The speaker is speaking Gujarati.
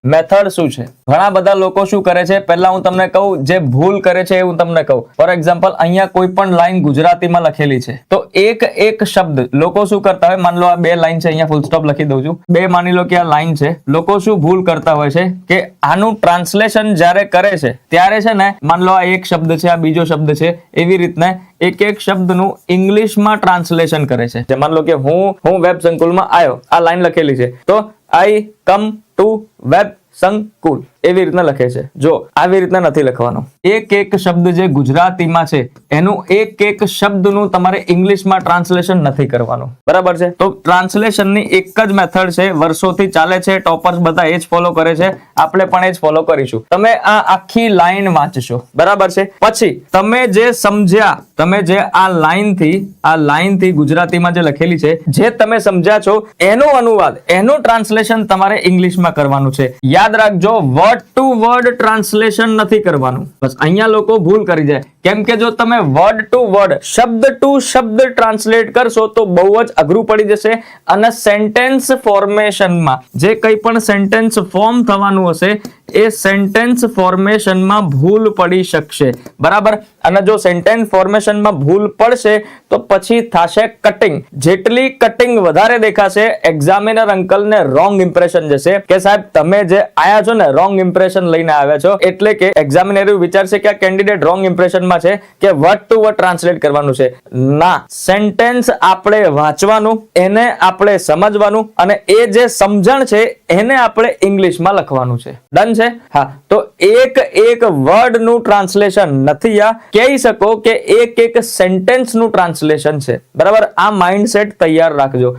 મેથડ શું છે? ઘણા બધા લોકો શું કરે છે, પહેલા હું તમને કહું, જે ભૂલ કરે છે એ હું તમને કહું. ફોર એક્ઝામ્પલ, અહીંયા કોઈ પણ લાઈન ગુજરાતીમાં લખેલી છે તો એક એક શબ્દ લોકો શું કરતા હોય, માની લો આ 2 લાઈન છે, અહીંયા ફૂલ સ્ટોપ લખી દઉં છું, 2 માની લો કે આ લાઈન છે. લોકો શું ભૂલ કરતા હોય છે કે આનું ટ્રાન્સલેશન જ્યારે કરે છે ત્યારે છે ને, માની લો આ એક શબ્દ છે, આ બીજો શબ્દ છે, એવી રીતના એક એક શબ્દનું ઇંગ્લિશમાં ટ્રાન્સલેશન કરે છે. માની લો કે હું વેબ સંકુલમાં આવ્યો, આ લાઈન લખેલી છે તો આઈ કમ ટુ વેબ સંકુલ એવી રીતના લખે છે. જો આવી રીતના નથી લખવાનું. એક એક શબ્દ જે ગુજરાતીમાં છે એનું એક એક શબ્દનું તમારે ઇંગ્લિશમાં ટ્રાન્સલેશન નથી કરવાનું, બરાબર છે? તો ટ્રાન્સલેશનની એક જ મેથડ છે, વર્ષોથી ચાલે છે, ટોપર્સ બધા એ જ ફોલો કરે છે, આપણે પણ એ જ ફોલો કરીશું. તમે આ આખી લાઈન વાંચશો, બરાબર છે? પછી તમે જે સમજ્યા, તમે જે આ લાઈનથી ગુજરાતીમાં જે લખેલી છે, જે તમે સમજ્યા છો એનો અનુવાદ, એનું ટ્રાન્સલેશન તમારે ઇંગ્લિશમાં કરવાનું છે. યાદ રાખજો, વર્ડ ટુ વર્ડ ટ્રાન્સલેશન નથી કરવાનું. બસ અહીંયા લોકો ભૂલ કરી જાય, કેમ કે જો તમે વર્ડ ટુ વર્ડ, શબ્દ ટુ શબ્દ ટ્રાન્સલેટ કરશો તો બહુ જ અઘરું પડી જશે અને સેન્ટેન્સ ફોર્મેશનમાં જે કંઈ પણ સેન્ટેન્સ ફોર્મ થવાનું હશે એ સેન્ટેન્સ ફોર્મેશનમાં ભૂલ પડી શકશે, બરાબર? અને જો સેન્ટેન્સ ફોર્મેશનમાં ભૂલ પડશે તો પછી થશે કટિંગ. જેટલી કટિંગ વધારે દેખાશે, એક્ઝામિનર અંકલને રોંગ ઇમ્પ્રેશન જશે કે સાહેબ તમે જે આયા છો ને, રોંગ ઇમ્પ્રેશન લઈને આવ્યા છો, એટલે કે એક્ઝામિનર એવું વિચારશે કે આ કેન્ડિડેટ રોંગ ઇમ્પ્રેશનમાં છે કે વર્ડ ટુ વર્ડ ટ્રાન્સલેટ કરવાનું છે. ના, સેન્ટેન્સ આપણે વાંચવાનું, એને આપણે સમજવાનું અને એ જે સમજણ છે એને આપણે ઇંગ્લિશમાં લખવાનું છે. ડન છે? હા. તો એક એક વર્ડ નું ટ્રાન્સલેશન નથી, આ કહી શકો કે એક એક સેન્ટેન્સ નું ટ્રાન્સલેશન છે, બરાબર? આ માઇન્ડસેટ તૈયાર રાખજો.